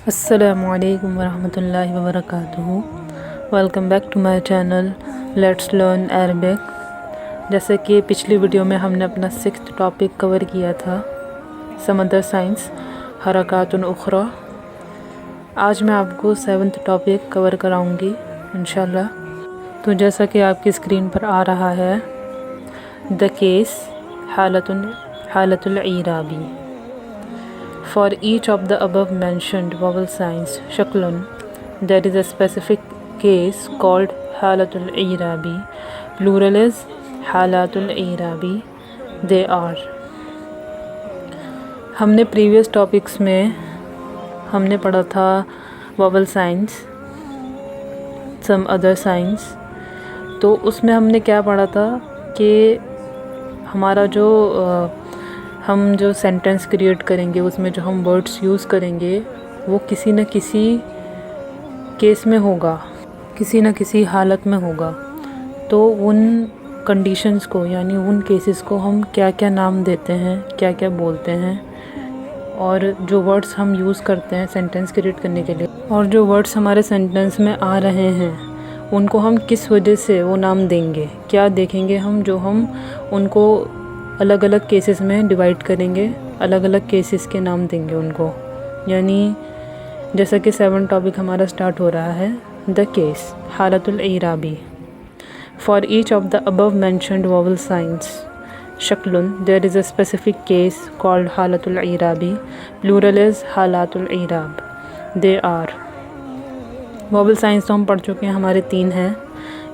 السلام علیکم ورحمۃ اللہ وبرکاتہ۔ Welcome back to my channel let's learn Arabic. جیسا کہ پچھلی ویڈیو میں ہم نے اپنا 6th ٹاپک کور کیا تھا، سمندر سائنس حرکات اخرى۔ آج میں آپ کو 7th ٹاپک کور کراؤں گی انشاءاللہ۔ تو جیسا کہ آپ کی اسکرین پر آ رہا ہے، دا کیس حالت الإعرابی۔ For each of the above mentioned vowel signs شکل there is a specific case called حالة الإعرابی. Plural is حالات الإعرابی. They are. ہم نے پریویس ٹاپکس میں ہم نے پڑھا تھا vowel signs, some other signs. تو اس میں ہم نے کیا پڑھا تھا کہ ہمارا ہم جو سینٹنس کریٹ کریں گے، اس میں جو ہم ورڈس یوز کریں گے وہ کسی نہ کسی کیس میں ہوگا، کسی نہ کسی حالت میں ہوگا۔ تو ان کنڈیشنز کو یعنی ان کیسز کو ہم کیا کیا نام دیتے ہیں، کیا کیا بولتے ہیں، اور جو ورڈس ہم یوز کرتے ہیں سینٹنس کریٹ کرنے کے لیے، اور جو ورڈس ہمارے سینٹنس میں آ رہے ہیں ان کو ہم کس وجہ سے وہ نام دیں گے، کیا دیکھیں گے ہم جو ہم ان کو الگ الگ کیسز میں ڈیوائڈ کریں گے، الگ الگ کیسز کے نام دیں گے ان کو۔ یعنی جیسا کہ 7 ٹاپک ہمارا سٹارٹ ہو رہا ہے، دا کیس حالت الإعرابی۔ For each of the above mentioned vowel signs شکل there is a specific case called حالت الإعرابی. پلورل از حالات الإعراب. They are. ووول سائنس تو ہم پڑھ چکے ہیں، ہمارے 3 ہیں۔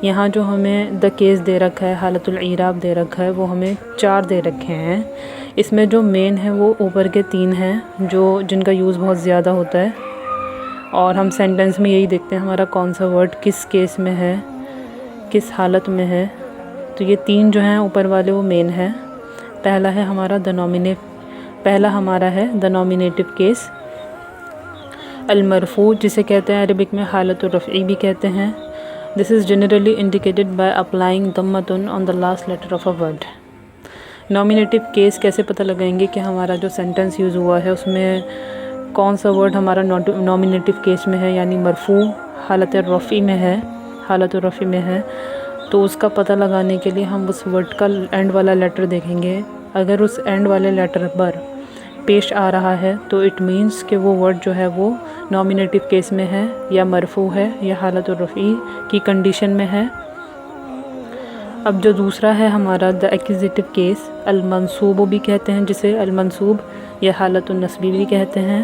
یہاں جو ہمیں دا کیس دے رکھا ہے، حالت الإعراب دے رکھا ہے، وہ ہمیں 4 دے رکھے ہیں۔ اس میں جو مین ہے وہ اوپر کے 3 ہیں جن کا یوز بہت زیادہ ہوتا ہے، اور ہم سینٹنس میں یہی دیکھتے ہیں ہمارا کون سا ورڈ کس کیس میں ہے، کس حالت میں ہے۔ تو یہ 3 جو ہیں اوپر والے وہ مین ہیں۔ پہلا ہمارا ہے دا نومینیٹو کیس، المرفوع جسے کہتے ہیں عربک میں حالت الرفعی بھی کہتے ہیں۔ This is generally indicated by applying dammatun on the last letter of a word. Nominative case کیسے پتہ لگائیں گے کہ ہمارا جو سینٹنس یوز ہوا ہے اس میں کون سا ورڈ ہمارا نومینیٹو کیس میں ہے، یعنی مرفوع حالت الرفعی میں ہے۔ تو اس کا پتہ لگانے کے لیے ہم اس ورڈ کا اینڈ والا لیٹر دیکھیں گے۔ اگر اس اینڈ والے لیٹر پر پیش آ رہا ہے تو اٹ مینس کہ وہ ورڈ جو ہے وہ نومینیٹو کیس میں ہے، یا مرفوع ہے، یا حالت الرفعی کی کنڈیشن میں ہے۔ اب جو دوسرا ہے ہمارا دا ایکوزیٹو کیس، المنصوب بھی کہتے ہیں جسے، المنصوب یا حالت النصبی بھی کہتے ہیں۔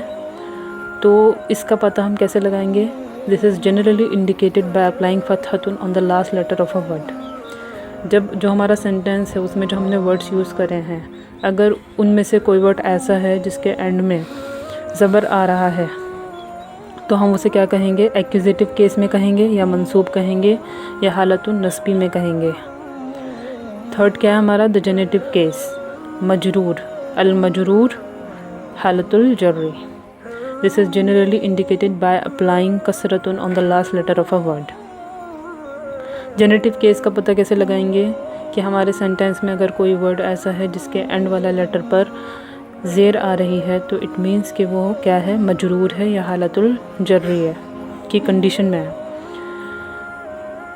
تو اس کا پتہ ہم کیسے لگائیں گے؟ This is generally indicated by applying فتحۃ on the last letter of a word. جب جو ہمارا سینٹنس ہے اس میں جو ہم نے ورڈس یوز کرے ہیں، اگر ان میں سے کوئی ورڈ ایسا ہے جس کے اینڈ میں زبر آ رہا ہے تو ہم اسے کیا کہیں گے؟ ایکوزیٹو کیس میں کہیں گے، یا منصوب کہیں گے، یا حالت النصبی میں کہیں گے۔ تھرڈ کیا ہے ہمارا؟ دا جنیٹو کیس، مجرور، المجرور حالت الجری۔ This is generally indicated by applying کسرۃ on the last letter of a word. Genitive case کا پتہ کیسے لگائیں گے کہ ہمارے سینٹنس میں اگر کوئی ورڈ ایسا ہے جس کے اینڈ والا لیٹر پر زیر آ رہی ہے تو اٹ مینس کہ وہ کیا ہے؟ مجرور ہے، یا حالت الجری ہے کی کنڈیشن میں ہے۔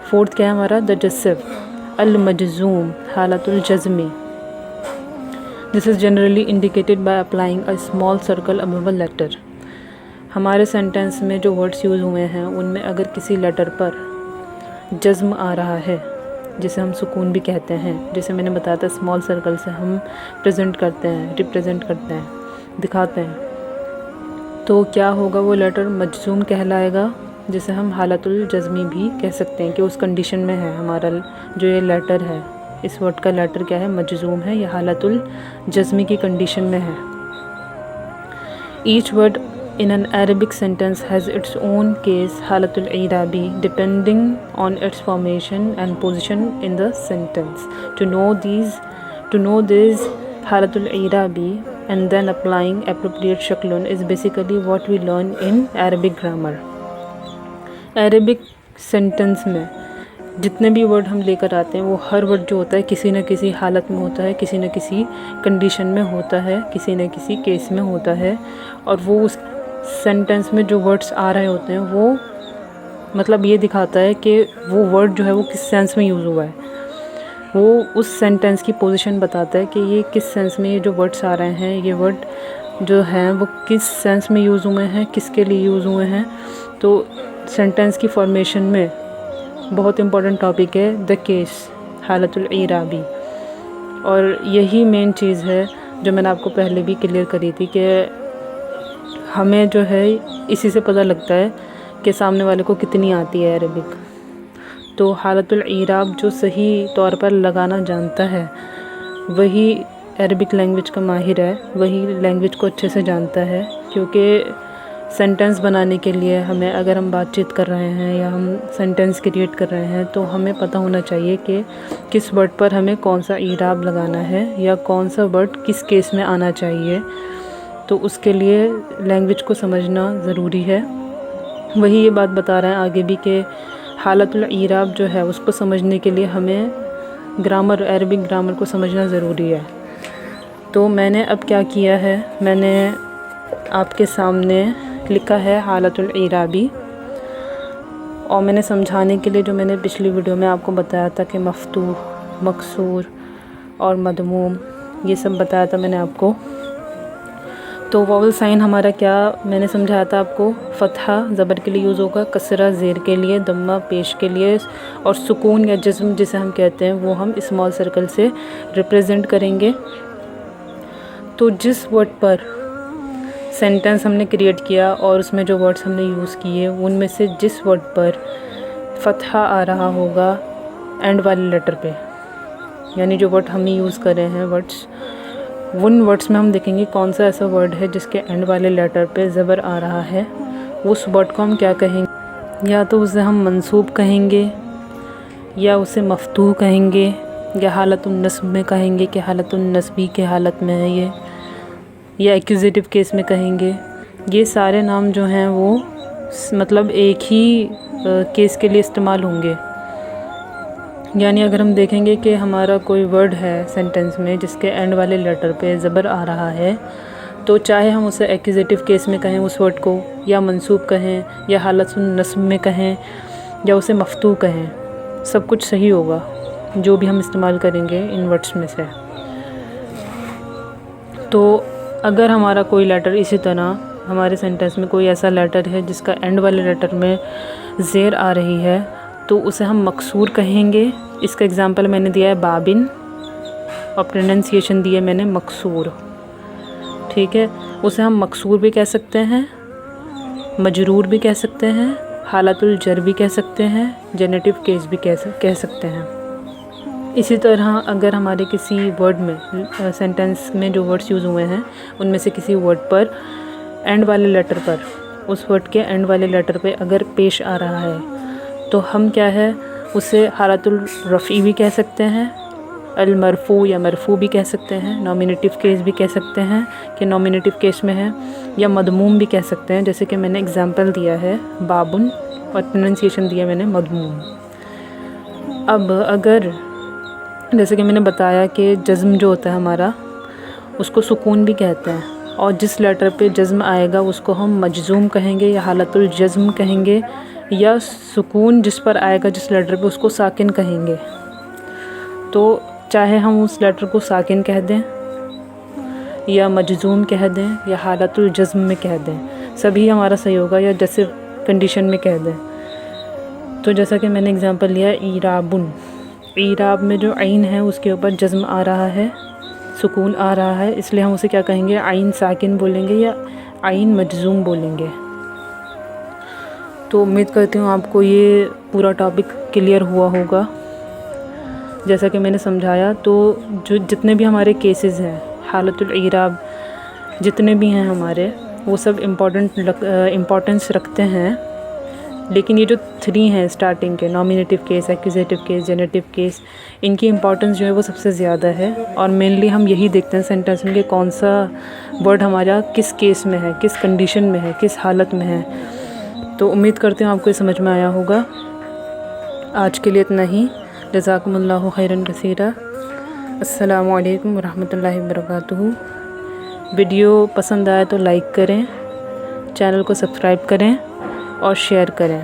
فورتھ کیا ہے ہمارا؟ دا جسم، المجزوم حالت الجزمی۔ This is generally indicated by applying a small circle above letter. ہمارے سینٹنس میں جو ورڈس یوز ہوئے ہیں ان میں اگر کسی لیٹر پر جزم آ رہا ہے، جسے ہم سکون بھی کہتے ہیں، جسے میں نے بتایا تھا اسمال سرکل سے ہم ریپرزینٹ کرتے ہیں، دکھاتے ہیں، تو کیا ہوگا؟ وہ لیٹر مجزوم کہلائے گا، جسے ہم حالت الجزمی بھی کہہ سکتے ہیں کہ اس کنڈیشن میں ہے ہمارا جو یہ لیٹر ہے، اس ورڈ کا لیٹر کیا ہے؟ مجزوم ہے، یا حالت الجزمی کی کنڈیشن میں ہے۔ H word in an Arabic sentence has its own case حالت الإعرابی depending on its formation and position in the sentence. To know this حالت الإعرابی and then applying appropriate شکل is basically what we learn in Arabic grammar. Arabic sentence میں جتنے بھی word ہم لے کر آتے ہیں وہ ہر ورڈ جو ہوتا ہے کسی نہ کسی حالت میں ہوتا ہے، کسی نہ کسی کنڈیشن میں ہوتا ہے، کسی نہ کسی کیس میں ہوتا ہے، اور وہ सेंटेंस में जो वर्ड्स आ रहे होते हैं वो मतलब ये दिखाता है कि वो वर्ड जो है वो किस सेंस में यूज़ हुआ है, वो उस सेंटेंस की पोजीशन बताता है कि ये किस सेंस में ये जो वर्ड्स आ रहे हैं, ये वर्ड जो हैं वो किस सेंस में यूज़ हुए हैं, किसके लिए यूज़ हुए हैं। तो सेंटेंस की फॉर्मेशन में बहुत इम्पोर्टेंट टॉपिक है द केस, हालतुल ईराबी, और यही मेन चीज़ है जो मैंने आपको पहले भी क्लियर करी थी कि हमें जो है इसी से पता लगता है कि सामने वाले को कितनी आती है अरबिक। तो हालतुल ईराब जो सही तौर पर लगाना जानता है वही अरबिक लैंग्वेज का माहिर है, वही लैंग्वेज को अच्छे से जानता है। क्योंकि सेंटेंस बनाने के लिए हमें, अगर हम बातचीत कर रहे हैं या हम सेंटेंस क्रिएट कर रहे हैं, तो हमें पता होना चाहिए कि किस वर्ड पर हमें कौन सा ईराब लगाना है या कौन सा वर्ड किस केस में आना चाहिए। तो उसके लिए लैंग्वेज को समझना ज़रूरी है। वही ये बात बता रहे हैं आगे भी कि हालतुल ईराब जो है उसको समझने के लिए हमें ग्रामर, अरबिक ग्रामर को समझना ज़रूरी है। तो मैंने अब क्या किया है, मैंने आपके सामने लिखा है हालतुल ईराबी, और मैंने समझाने के लिए जो मैंने पिछली वीडियो में आपको बताया था कि मफ्तूह, मकसूर और मदमूम, ये सब बताया था मैंने आपको। तो वॉवल साइन हमारा क्या मैंने समझाया था आपको, फ़तहा ज़बर के लिए यूज़ होगा, कसरा ज़ेर के लिए, दम्मा पेश के लिए, और सुकून या जज़्म जिसे हम कहते हैं वो हम स्मॉल सर्कल से रिप्रेजेंट करेंगे। तो जिस वर्ड पर सेंटेंस हमने क्रिएट किया और उसमें जो वर्ड्स हमने यूज़ किए उनमें से जिस वर्ड पर फ़तहा आ रहा होगा एंड वाले लेटर पे, यानी जो वर्ड हमने यूज़ करे हैं वर्ड्स, उन वर्ड्स में हम देखेंगे कौन सा ऐसा वर्ड है जिसके एंड वाले लेटर पे ज़बर आ रहा है। उस वर्ड को हम क्या कहेंगे, या तो उसे हम मंसूब कहेंगे, या उसे मफ्तूह कहेंगे, या हालतुन नस्ब में कहेंगे कि हालतुन नस्बी के हालत में है ये, या एक्यूज़ेटिव केस में कहेंगे। ये सारे नाम जो हैं वो मतलब एक ही केस के लिए इस्तेमाल होंगे। यानी अगर हम देखेंगे कि हमारा कोई वर्ड है सेंटेंस में जिसके एंड वाले लेटर पे ज़बर आ रहा है, तो चाहे हम उसे एक्यूज़ेटिव केस में कहें उस वर्ड को, या मंसूब कहें, या हालतुन नस्ब में कहें, या उसे मफ्तूह कहें, सब कुछ सही होगा जो भी हम इस्तेमाल करेंगे इन वर्ड्स में से। तो अगर हमारा कोई लेटर इसी तरह हमारे सेंटेंस में कोई ऐसा लेटर है जिसका एंड वाले लेटर में ज़ेर आ रही है, तो उसे हम मकसूर कहेंगे। इसका एग्ज़ाम्पल मैंने दिया है बाबिन, और प्रोनाउंसिएशन दी है मैंने मकसूर, ठीक है। उसे हम मकसूर भी कह सकते हैं, मजरूर भी कह सकते हैं, हालतुल जर भी कह सकते हैं, जेनेटिव केस भी कह सकते हैं। इसी तरह अगर हमारे किसी वर्ड में सेंटेंस में जो वर्ड्स यूज़ हुए हैं उनमें से किसी वर्ड पर एंड वाले लेटर पर, उस वर्ड के एंड वाले लेटर पे अगर पेश आ रहा है, तो हम क्या है उसे हालतुल रफ़ी भी कह सकते हैं, अल मरफू या मरफू भी कह सकते हैं, नॉमिनेटिव केस भी कह सकते हैं कि नॉमिनेटिव केस में है, या मदमूम भी कह सकते हैं, जैसे कि मैंने एग्ज़ाम्पल दिया है बाबुन और प्रोनाउंसिएशन दिया मैंने मदमूम। अब अगर जैसे कि मैंने बताया कि जज़्म जो होता है हमारा उसको सुकून भी कहते हैं, और जिस लेटर पे जज़्म आएगा उसको हम मजज़ूम कहेंगे या हालतुल जज़्म कहेंगे, या सुकून जिस पर आएगा जिस लेटर पे उसको साकिन कहेंगे। तो चाहे हम उस लेटर को साकिन कह दें या मजज़ूम कह दें या हालतुल जज़्म में कह दें, सभी हमारा सही होगा, या जैसे कंडीशन में कह दें। तो जैसा कि मैंने एग्ज़ाम्पल लिया ईराबुन, ईराब में जो आइन है उसके ऊपर जज़्म आ रहा है, सुकून आ रहा है, इसलिए हम उसे क्या कहेंगे, आइन साकिन बोलेंगे या आइन मजज़ूम बोलेंगे। तो उम्मीद करती हूँ आपको ये पूरा टॉपिक क्लियर हुआ होगा जैसा कि मैंने समझाया। तो जो जितने भी हमारे केसेस हैं हालतुल ईराब जितने भी हैं हमारे, वो सब इम्पोर्टेंस रखते हैं, लेकिन ये जो 3 हैं स्टार्टिंग के, nominative case, accusative case, genitive case, इनकी इम्पोर्टेंस जो है वो सबसे ज़्यादा है। और मेनली हम यही देखते हैं सेंटेंस में कि कौन सा वर्ड हमारा किस केस में है, किस कंडीशन में है, किस हालत में है। तो उम्मीद करते हैं आपको ये समझ में आया होगा। आज के लिए इतना ही। जज़ाकुमुल्लाहु खैरन कसीरा। अस्सलामु अलैकुम रहमतुल्लाहि व बरकातुहू। वीडियो पसंद आए तो लाइक करें, چینل کو سبسکرائب کریں اور شیئر کریں.